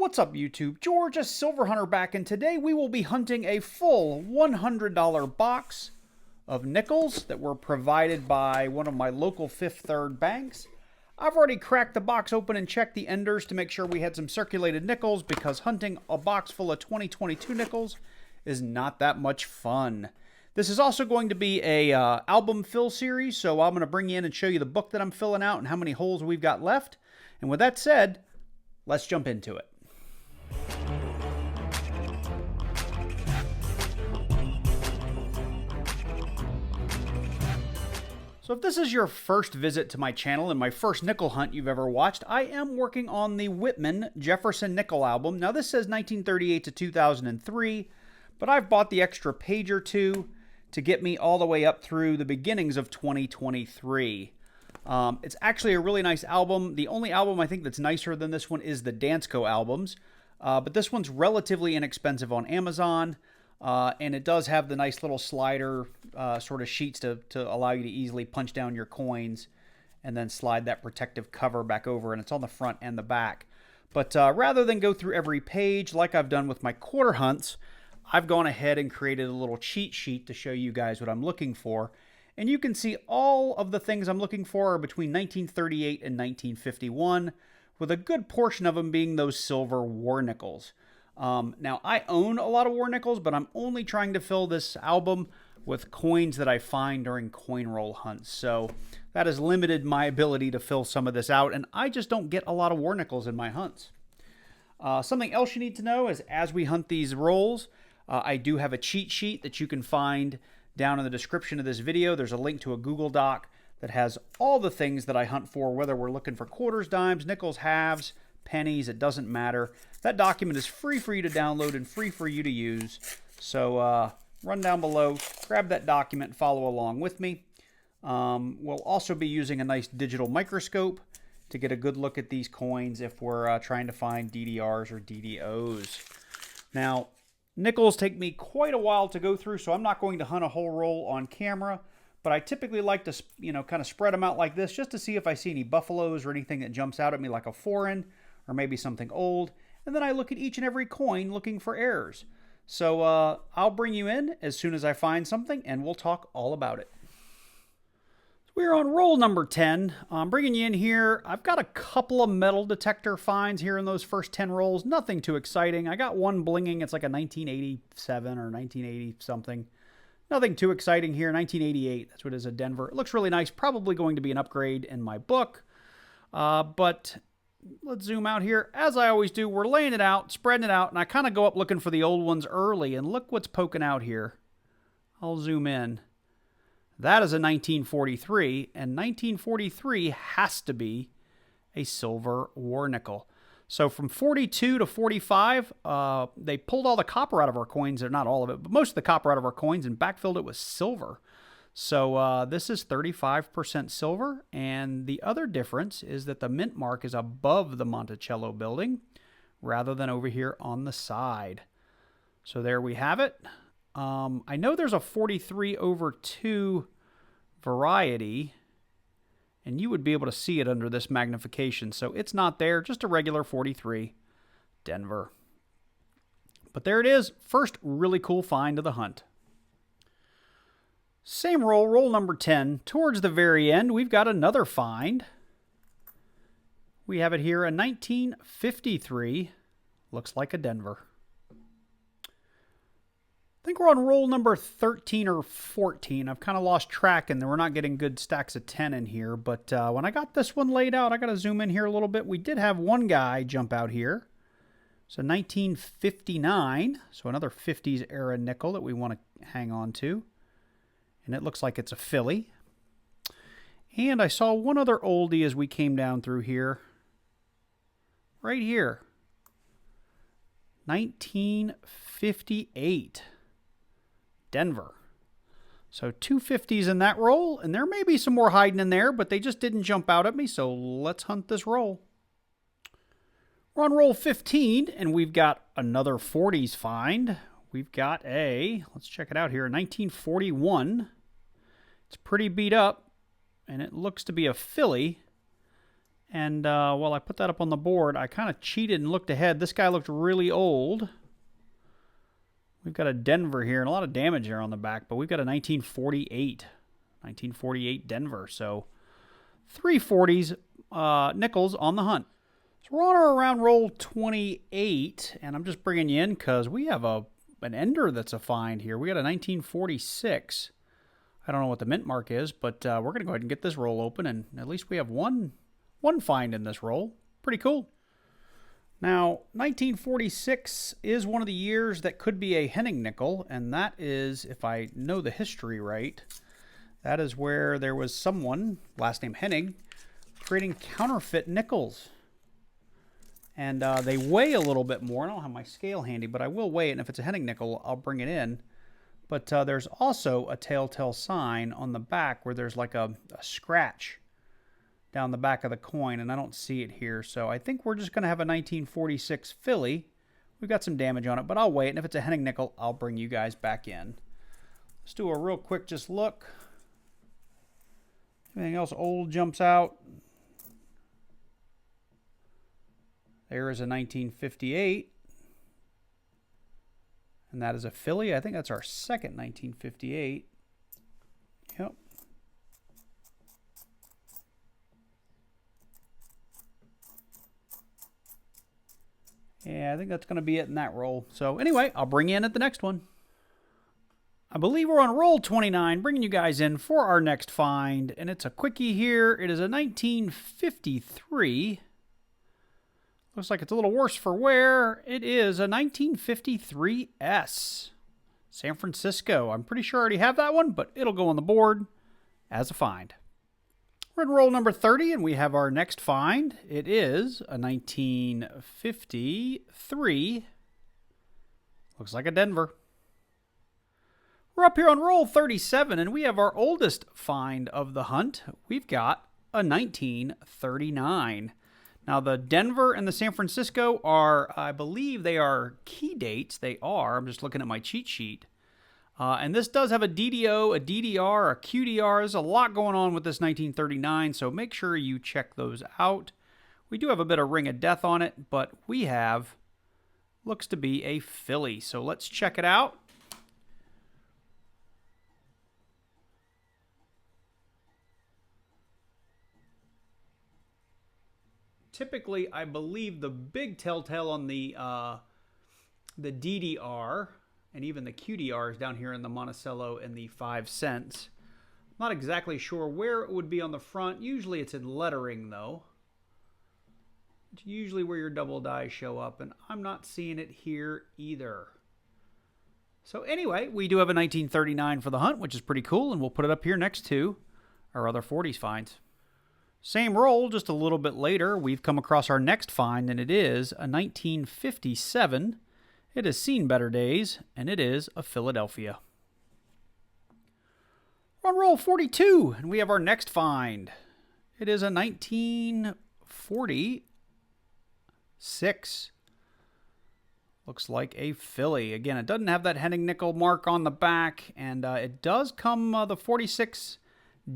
What's up, YouTube? George, a Silver Hunter back, and today we will be hunting a full $100 box of nickels that were provided by one of my local Fifth Third banks. I've already cracked the box open and checked the enders to make sure we had some circulated nickels, because hunting a box full of 2022 nickels is not that much fun. This is also going to be a album fill series, so I'm going to bring you in and show you the book that I'm filling out and how many holes we've got left. And with that said, let's jump into it. So if this is your first visit to my channel and my first nickel hunt you've ever watched, I am working on the Whitman Jefferson nickel album. Now this says 1938 to 2003, but I've bought the extra page or two to get me all the way up through the beginnings of 2023. It's actually a really nice album. The only album I think that's nicer than this one is the Dansko albums, but this one's relatively inexpensive on Amazon. And it does have the nice little slider sort of sheets to allow you to easily punch down your coins and then slide that protective cover back over, and it's on the front and the back. But rather than go through every page like I've done with my quarter hunts, I've gone ahead and created a little cheat sheet to show you guys what I'm looking for. And you can see all of the things I'm looking for are between 1938 and 1951, with a good portion of them being those silver war nickels. Now, I own a lot of war nickels, but I'm only trying to fill this album with coins that I find during coin roll hunts. So that has limited my ability to fill some of this out, and I just don't get a lot of war nickels in my hunts. Something else you need to know is as we hunt these rolls, I do have a cheat sheet that you can find down in the description of this video. There's a link to a Google Doc that has all the things that I hunt for, whether we're looking for quarters, dimes, nickels, halves, pennies, it doesn't matter. That document is free for you to download and free for you to use. So run down below, grab that document, and follow along with me. We'll also be using a nice digital microscope to get a good look at these coins if we're trying to find DDRs or DDOs. Now, nickels take me quite a while to go through, so I'm not going to hunt a whole roll on camera, but I typically like to, kind of spread them out like this just to see if I see any buffaloes or anything that jumps out at me like a foreign or maybe something old. And then I look at each and every coin looking for errors. So I'll bring you in as soon as I find something, and we'll talk all about it. We're on roll number 10. I'm bringing you in here. I've got a couple of metal detector finds here in those first 10 rolls. Nothing too exciting. I got one blinging. It's like a 1987 or 1980 something. Nothing too exciting here. 1988. That's what it is, a Denver. It looks really nice. Probably going to be an upgrade in my book. But let's zoom out here. As I always do, we're laying it out, spreading it out, and I kind of go up looking for the old ones early, and look what's poking out here. I'll zoom in. That is a 1943, and 1943 has to be a silver war nickel. So from 42 to 45, they pulled all the copper out of our coins, or not all of it, but most of the copper out of our coins and backfilled it with silver. So this is 35% silver, and the other difference is that the mint mark is above the Monticello building rather than over here on the side. So there we have it. I know there's a 43/2 variety, and you would be able to see it under this magnification. So it's not there, just a regular 43 Denver. But there it is, first really cool find of the hunt. Same roll, roll number 10. Towards the very end, we've got another find. We have it here, a 1953. Looks like a Denver. I think we're on roll number 13 or 14. I've kind of lost track, and we're not getting good stacks of 10 in here. But when I got this one laid out, I got to zoom in here a little bit. We did have one guy jump out here. So 1959, so another 50s era nickel that we want to hang on to. And it looks like it's a filly. And I saw one other oldie as we came down through here. Right here. 1958. Denver. So 250s in that roll, and there may be some more hiding in there, but they just didn't jump out at me, so let's hunt this roll. We're on roll 15, and we've got another 40s find. We've got let's check it out here, 1941. It's pretty beat up, and it looks to be a filly. And while I put that up on the board, I kind of cheated and looked ahead. This guy looked really old. We've got a Denver here and a lot of damage there on the back, but we've got a 1948 Denver. So 340s nickels on the hunt. So we're on or around roll 28, and I'm just bringing you in because we have an ender that's a find here. We got a 1946. I don't know what the mint mark is, but we're going to go ahead and get this roll open, and at least we have one find in this roll. Pretty cool. Now, 1946 is one of the years that could be a Henning nickel, and that is, if I know the history right, that is where there was someone, last name Henning, creating counterfeit nickels. And they weigh a little bit more. I don't have my scale handy, but I will weigh it, and if it's a Henning nickel, I'll bring it in. But there's also a telltale sign on the back where there's like a scratch down the back of the coin, and I don't see it here. So I think we're just going to have a 1946 Philly. We've got some damage on it, but I'll wait, and if it's a Henning nickel, I'll bring you guys back in. Let's do a real quick just look. Anything else old jumps out? There is a 1958, and that is a Philly. I think that's our second 1958. Yep. Yeah, I think that's going to be it in that roll. So anyway, I'll bring you in at the next one. I believe we're on roll 29, bringing you guys in for our next find, and it's a quickie here. It is a 1953. Looks like it's a little worse for wear. It is a 1953S. San Francisco. I'm pretty sure I already have that one, but it'll go on the board as a find. We're in roll number 30, and we have our next find. It is a 1953. Looks like a Denver. We're up here on roll 37, and we have our oldest find of the hunt. We've got a 1939. Now, the Denver and the San Francisco are, I believe they are key dates. They are. I'm just looking at my cheat sheet. And this does have a DDO, a DDR, a QDR. There's a lot going on with this 1939, so make sure you check those out. We do have a bit of Ring of Death on it, but we have, looks to be a Philly. So let's check it out. Typically, I believe the big telltale on the DDR and even the QDR is down here in the Monticello and the 5 cents. Not exactly sure where it would be on the front. Usually it's in lettering, though. It's usually where your double dies show up, and I'm not seeing it here either. So anyway, we do have a 1939 for the hunt, which is pretty cool, and we'll put it up here next to our other 40s finds. Same roll, just a little bit later, we've come across our next find, and it is a 1957. It has seen better days, and it is a Philadelphia. We're on roll 42, and we have our next find. It is a 1946. Looks like a Philly. Again, it doesn't have that Henning nickel mark on the back, and it does come the 46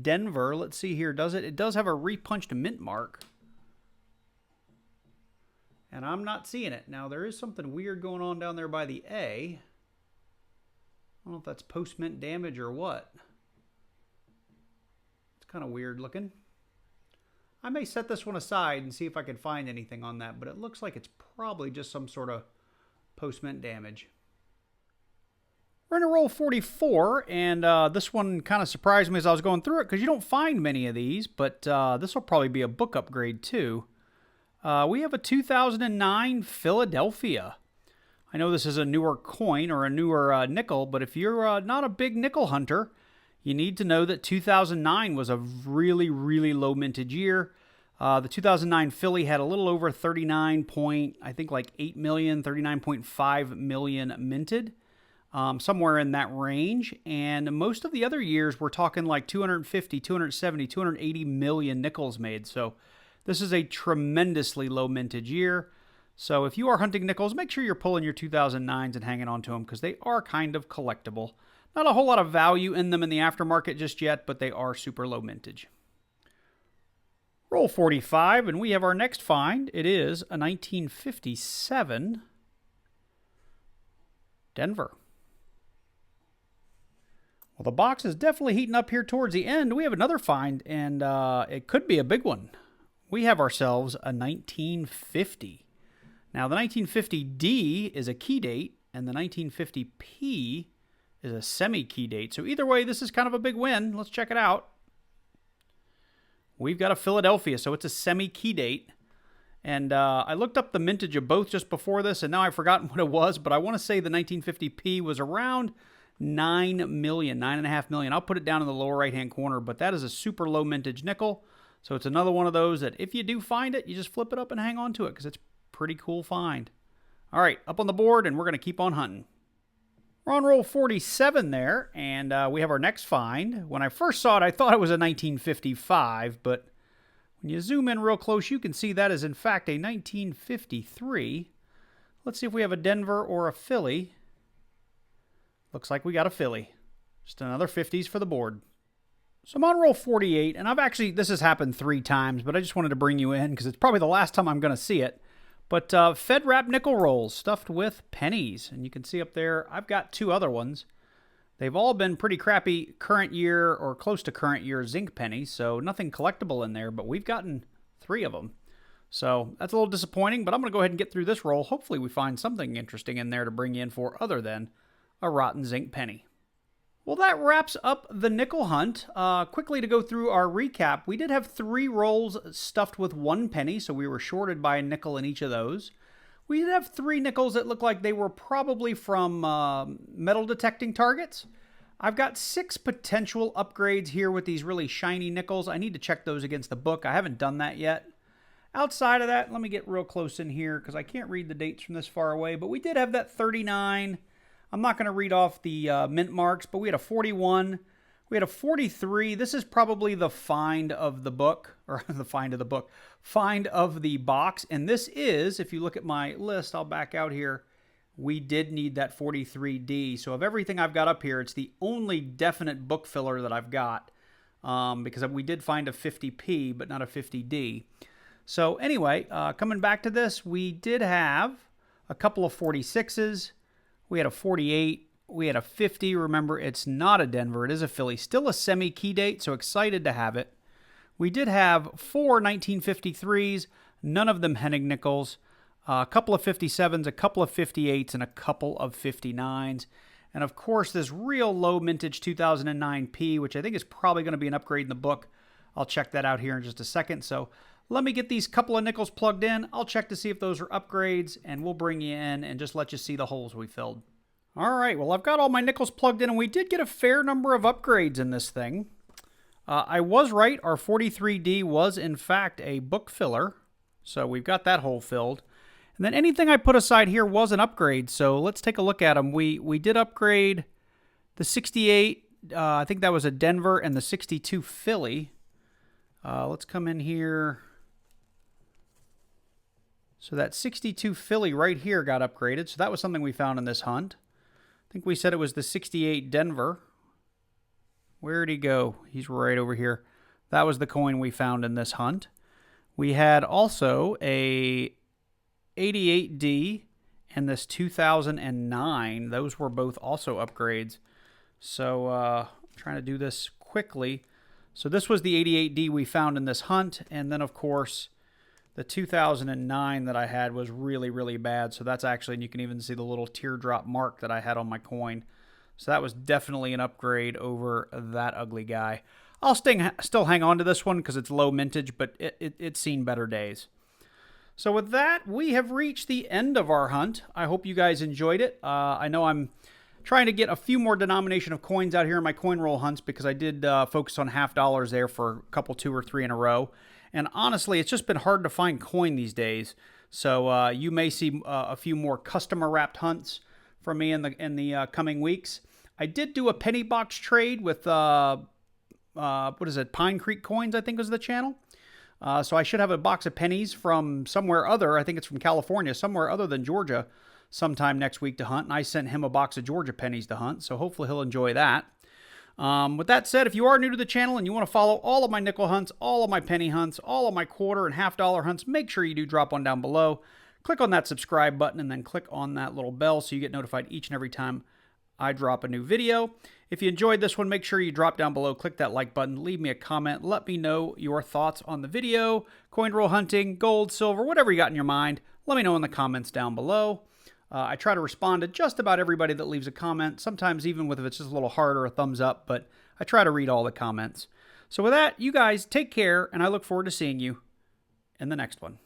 Denver. Let's see here. Does it? It does have a repunched mint mark. And I'm not seeing it. Now, there is something weird going on down there by the A. I don't know if that's post-mint damage or what. It's kind of weird looking. I may set this one aside and see if I can find anything on that, but it looks like it's probably just some sort of post-mint damage. We're in a roll 44, and this one kind of surprised me as I was going through it because you don't find many of these, but this will probably be a book upgrade too. We have a 2009 Philadelphia. I know this is a newer coin or a newer nickel, but if you're not a big nickel hunter, you need to know that 2009 was a really, really low mintage year. The 2009 Philly had a little over 39.5 million minted, somewhere in that range. And most of the other years, we're talking like 250, 270, 280 million nickels made. So this is a tremendously low mintage year. So if you are hunting nickels, make sure you're pulling your 2009s and hanging on to them because they are kind of collectible. Not a whole lot of value in them in the aftermarket just yet, but they are super low mintage. Roll 45, and we have our next find. It is a 1957 Denver. Well, the box is definitely heating up here towards the end. We have another find, and it could be a big one. We have ourselves a 1950. Now, the 1950D is a key date, and the 1950P is a semi-key date. So either way, this is kind of a big win. Let's check it out. We've got a Philadelphia, so it's a semi-key date. And I looked up the mintage of both just before this, and now I've forgotten what it was, but I want to say the 1950P was around 9 million, 9.5 million. I'll put it down in the lower right-hand corner, but that is a super low mintage nickel. So it's another one of those that if you do find it, you just flip it up and hang on to it because it's a pretty cool find. All right, up on the board, and we're going to keep on hunting. We're on roll 47 there, and we have our next find. When I first saw it, I thought it was a 1955, but when you zoom in real close, you can see that is in fact a 1953. Let's see if we have a Denver or a Philly. Looks like we got a Philly. Just another 50s for the board. So I'm on roll 48, and this has happened 3 times, but I just wanted to bring you in because it's probably the last time I'm going to see it. But Fed wrap nickel rolls stuffed with pennies. And you can see up there, I've got 2 other ones. They've all been pretty crappy current year or close to current year zinc pennies, so nothing collectible in there, but we've gotten 3 of them. So that's a little disappointing, but I'm going to go ahead and get through this roll. Hopefully we find something interesting in there to bring you in for other than a rotten zinc penny. Well, that wraps up the nickel hunt. Quickly to go through our recap, we did have 3 rolls stuffed with 1 penny, so we were shorted by a nickel in each of those. We did have 3 nickels that looked like they were probably from metal detecting targets. I've got 6 potential upgrades here with these really shiny nickels. I need to check those against the book. I haven't done that yet. Outside of that, let me get real close in here because I can't read the dates from this far away, but we did have that 39. I'm not going to read off the mint marks, but we had a 41. We had a 43. This is probably the find of the book, or the find of the book, find of the box. And this is, if you look at my list, I'll back out here, we did need that 43D. So of everything I've got up here, it's the only definite book filler that I've got because we did find a 50P, but not a 50D. So anyway, coming back to this, we did have a couple of 46s. We had a 48, we had a 50. Remember, it's not a Denver, it is a Philly. Still a semi-key date, so excited to have it. We did have 4 1953s, none of them Hennig nickels, a couple of 57s, a couple of 58s, and a couple of 59s. And of course, this real low mintage 2009P, which I think is probably going to be an upgrade in the book. I'll check that out here in just a second. So let me get these couple of nickels plugged in. I'll check to see if those are upgrades, and we'll bring you in and just let you see the holes we filled. All right, well, I've got all my nickels plugged in, and we did get a fair number of upgrades in this thing. I was right. Our 43D was, in fact, a book filler, so we've got that hole filled. And then anything I put aside here was an upgrade, so let's take a look at them. We did upgrade the 68, I think that was a Denver, and the 62 Philly. Let's come in here. So that 62 Philly right here got upgraded. So that was something we found in this hunt. I think we said it was the 68 Denver. Where'd he go? He's right over here. That was the coin we found in this hunt. We had also a 88D and this 2009. Those were both also upgrades. So I'm trying to do this quickly. So this was the 88D we found in this hunt. And then, of course, the 2009 that I had was really, really bad. So that's actually, and you can even see the little teardrop mark that I had on my coin. So that was definitely an upgrade over that ugly guy. I'll still hang on to this one because it's low mintage, but it's seen better days. So with that, we have reached the end of our hunt. I hope you guys enjoyed it. I know I'm trying to get a few more denomination of coins out here in my coin roll hunts because I did focus on $50 there for a couple, 2 or 3 in a row. And honestly, it's just been hard to find coin these days. So you may see a few more customer wrapped hunts from me in the coming weeks. I did do a penny box trade with what is it? Pine Creek Coins, I think was the channel. So I should have a box of pennies from somewhere other. I think it's from California, somewhere other than Georgia, sometime next week to hunt. And I sent him a box of Georgia pennies to hunt. So hopefully he'll enjoy that. With that said, if you are new to the channel and you want to follow all of my nickel hunts, all of my penny hunts, all of my quarter and $half hunts, make sure you do drop one down below. Click on that subscribe button and then click on that little bell so you get notified each and every time I drop a new video. If you enjoyed this one, make sure you drop down below, click that like button, leave me a comment, let me know your thoughts on the video, coin roll hunting, gold, silver, whatever you got in your mind. Let me know in the comments down below. I try to respond to just about everybody that leaves a comment, sometimes even if it's just a little heart or a thumbs up, but I try to read all the comments. So with that, you guys take care, and I look forward to seeing you in the next one.